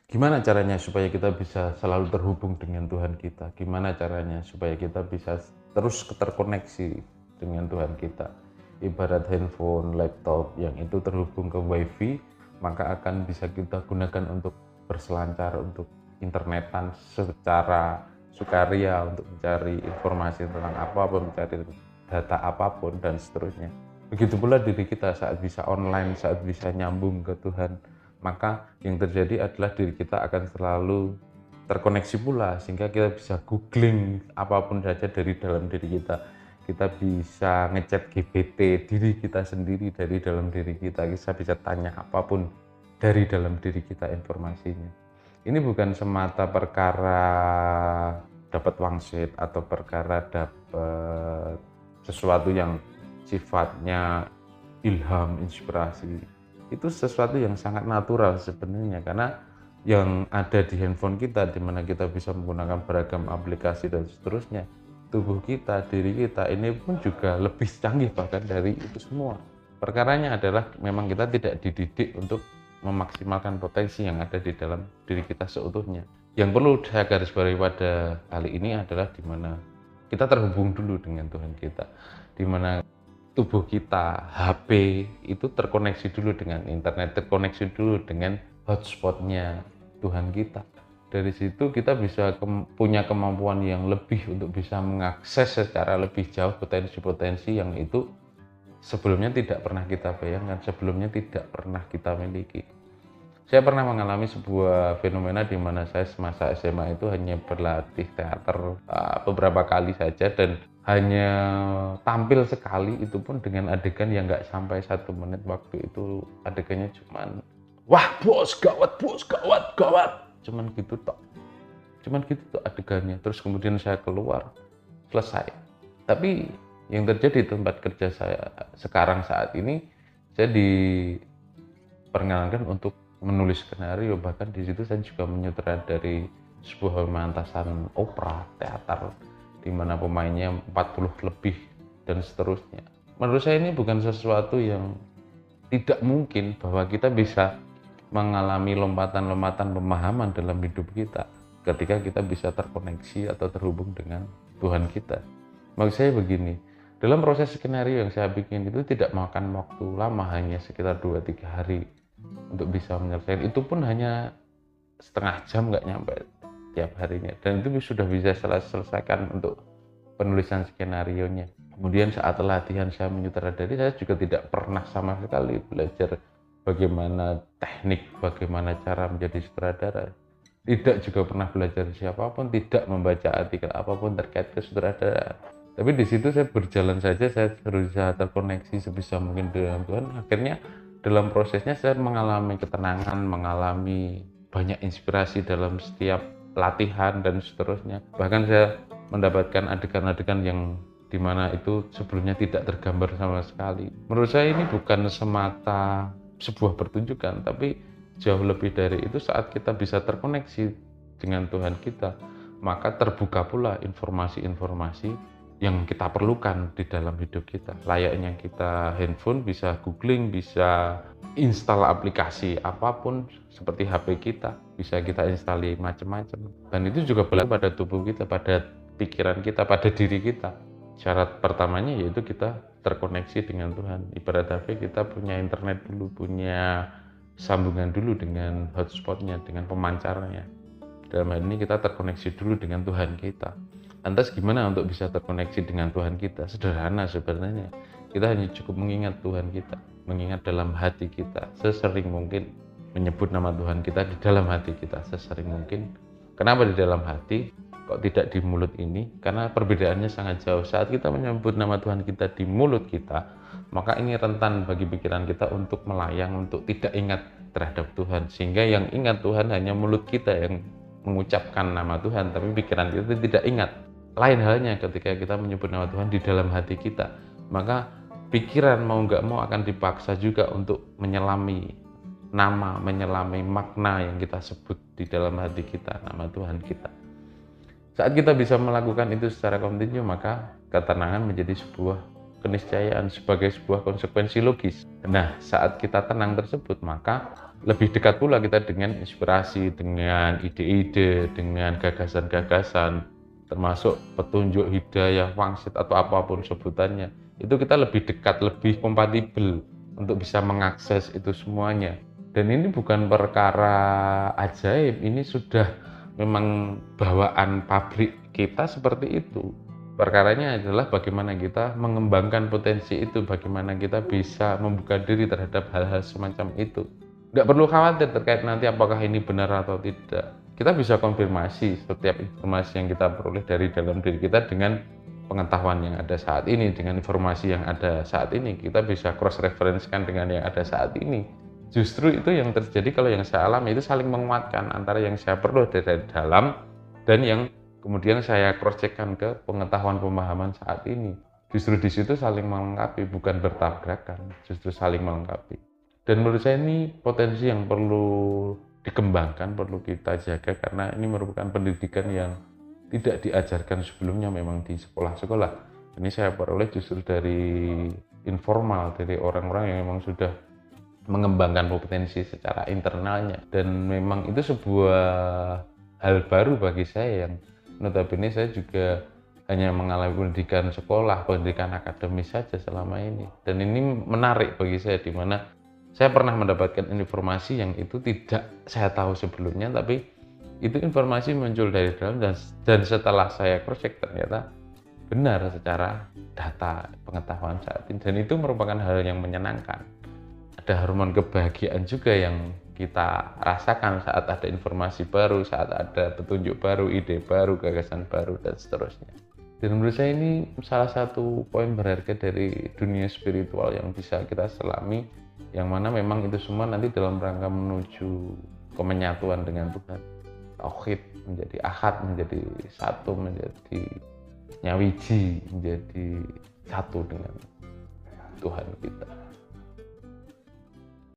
Gimana caranya supaya kita bisa selalu terhubung dengan Tuhan kita? Gimana caranya supaya kita bisa terus terkoneksi dengan Tuhan kita? Ibarat handphone, laptop yang itu terhubung ke WiFi, maka akan bisa kita gunakan untuk berselancar, untuk internetan secara sukaria, untuk mencari informasi tentang apapun, mencari data apapun, dan seterusnya. Begitu pula diri kita saat bisa online, saat bisa nyambung ke Tuhan, maka yang terjadi adalah diri kita akan selalu terkoneksi pula, sehingga kita bisa googling apapun saja dari dalam diri kita. Kita bisa ngechat GPT diri kita sendiri dari dalam diri kita. Kita bisa tanya apapun dari dalam diri kita informasinya. Ini bukan semata perkara dapat wangsit atau perkara dapat sesuatu yang sifatnya ilham, inspirasi. Itu sesuatu yang sangat natural sebenarnya, karena yang ada di handphone kita, di mana kita bisa menggunakan beragam aplikasi dan seterusnya, tubuh kita, diri kita ini pun juga lebih canggih bahkan dari itu semua. Perkaranya adalah memang kita tidak dididik untuk memaksimalkan potensi yang ada di dalam diri kita seutuhnya. Yang perlu saya garis bawahi pada kali ini adalah di mana kita terhubung dulu dengan Tuhan kita, di mana tubuh kita, HP itu terkoneksi dulu dengan internet, terkoneksi dulu dengan hotspotnya Tuhan kita. Dari situ kita bisa punya kemampuan yang lebih untuk bisa mengakses secara lebih jauh potensi-potensi yang itu sebelumnya tidak pernah kita bayangkan, sebelumnya tidak pernah kita miliki. Saya pernah mengalami sebuah fenomena di mana saya semasa SMA itu hanya berlatih teater beberapa kali saja, dan hanya tampil sekali, itu pun dengan adegan yang nggak sampai 1 menit. Waktu itu adegannya cuman, wah bos gawat, cuman gitu tok adegannya. Terus kemudian saya keluar, selesai. Tapi yang terjadi di tempat kerja saya sekarang saat ini, saya diperkenankan untuk menulis skenario, bahkan di situ saya juga menyutradari sebuah pementasan opera teater di mana pemainnya 40 lebih dan seterusnya. Menurut saya ini bukan sesuatu yang tidak mungkin bahwa kita bisa mengalami lompatan-lompatan pemahaman dalam hidup kita ketika kita bisa terkoneksi atau terhubung dengan Tuhan kita. Maksud saya begini, dalam proses skenario yang saya bikin itu tidak makan waktu lama, hanya sekitar 2-3 hari untuk bisa menyelesaikan. Itu pun hanya setengah jam, nggak nyampe tiap harinya, dan itu sudah bisa selesaikan untuk penulisan skenario-nya. Kemudian saat latihan saya menyutradari, saya juga tidak pernah sama sekali belajar bagaimana teknik, bagaimana cara menjadi sutradara. Tidak juga pernah belajar siapapun, tidak membaca artikel apapun terkait ke sutradara. Tapi di situ saya berjalan saja, saya berusaha terkoneksi sebisa mungkin dengan Tuhan. Akhirnya dalam prosesnya saya mengalami ketenangan, mengalami banyak inspirasi dalam setiap latihan dan seterusnya. Bahkan saya mendapatkan adegan-adegan yang dimana itu sebelumnya tidak tergambar sama sekali. Menurut saya ini bukan semata sebuah pertunjukan, tapi jauh lebih dari itu. Saat kita bisa terkoneksi dengan Tuhan kita, maka terbuka pula informasi-informasi yang kita perlukan di dalam hidup kita. Layaknya kita handphone bisa googling, bisa install aplikasi apapun seperti HP kita, bisa kita install macam-macam. Dan itu juga berlaku pada tubuh kita, pada pikiran kita, pada diri kita. Syarat pertamanya yaitu kita terkoneksi dengan Tuhan. Ibarat HP, kita punya internet dulu, punya sambungan dulu dengan hotspotnya, dengan pemancarnya. Dalam hal ini kita terkoneksi dulu dengan Tuhan kita. Lantas gimana untuk bisa terkoneksi dengan Tuhan kita? Sederhana sebenarnya. Kita hanya cukup mengingat Tuhan kita, mengingat dalam hati kita, sesering mungkin menyebut nama Tuhan kita di dalam hati kita, sesering mungkin. Kenapa di dalam hati? Kok tidak di mulut ini? Karena perbedaannya sangat jauh. Saat kita menyebut nama Tuhan kita di mulut kita, maka ini rentan bagi pikiran kita untuk melayang, untuk tidak ingat terhadap Tuhan. Sehingga yang ingat Tuhan hanya mulut kita yang mengucapkan nama Tuhan, tapi pikiran kita tidak ingat. Lain halnya ketika kita menyebut nama Tuhan di dalam hati kita, maka pikiran mau nggak mau akan dipaksa juga untuk menyelami nama, menyelami makna yang kita sebut di dalam hati kita, nama Tuhan kita. Saat kita bisa melakukan itu secara kontinu, maka ketenangan menjadi sebuah keniscayaan sebagai sebuah konsekuensi logis. Nah, saat kita tenang tersebut, maka lebih dekat pula kita dengan inspirasi, dengan ide-ide, dengan gagasan-gagasan, termasuk petunjuk, hidayah, wangsit, atau apapun sebutannya. Itu kita lebih dekat, lebih kompatibel untuk bisa mengakses itu semuanya. Dan ini bukan perkara ajaib, ini sudah memang bawaan pabrik kita seperti itu. Perkaranya adalah bagaimana kita mengembangkan potensi itu, bagaimana kita bisa membuka diri terhadap hal-hal semacam itu. Nggak perlu khawatir terkait nanti apakah ini benar atau tidak. Kita bisa konfirmasi setiap informasi yang kita peroleh dari dalam diri kita dengan pengetahuan yang ada saat ini, dengan informasi yang ada saat ini. Kita bisa cross-reference-kan dengan yang ada saat ini. Justru itu yang terjadi kalau yang saya alami itu saling menguatkan antara yang saya perlu dari dalam dan yang kemudian saya cross-check-kan ke pengetahuan pemahaman saat ini. Justru di situ saling melengkapi, bukan bertabrakan, justru saling melengkapi. Dan menurut saya ini potensi yang perlu dikembangkan, perlu kita jaga karena ini merupakan pendidikan yang tidak diajarkan sebelumnya memang di sekolah-sekolah. Ini saya peroleh justru dari informal, dari orang-orang yang memang sudah mengembangkan potensi secara internalnya, dan memang itu sebuah hal baru bagi saya yang notabene saya juga hanya mengalami pendidikan sekolah, pendidikan akademis saja selama ini, dan ini menarik bagi saya di mana saya pernah mendapatkan informasi yang itu tidak saya tahu sebelumnya, tapi itu informasi muncul dari dalam dan setelah saya cross check ternyata benar secara data pengetahuan saat ini, dan itu merupakan hal yang menyenangkan. Ada hormon kebahagiaan juga yang kita rasakan saat ada informasi baru, saat ada petunjuk baru, ide baru, gagasan baru, dan seterusnya. Dan menurut saya ini salah satu poin berharga dari dunia spiritual yang bisa kita selami, yang mana memang itu semua nanti dalam rangka menuju kemenyatuan dengan Tuhan. Tauhid menjadi ahad, menjadi satu, menjadi nyawiji, menjadi satu dengan Tuhan kita.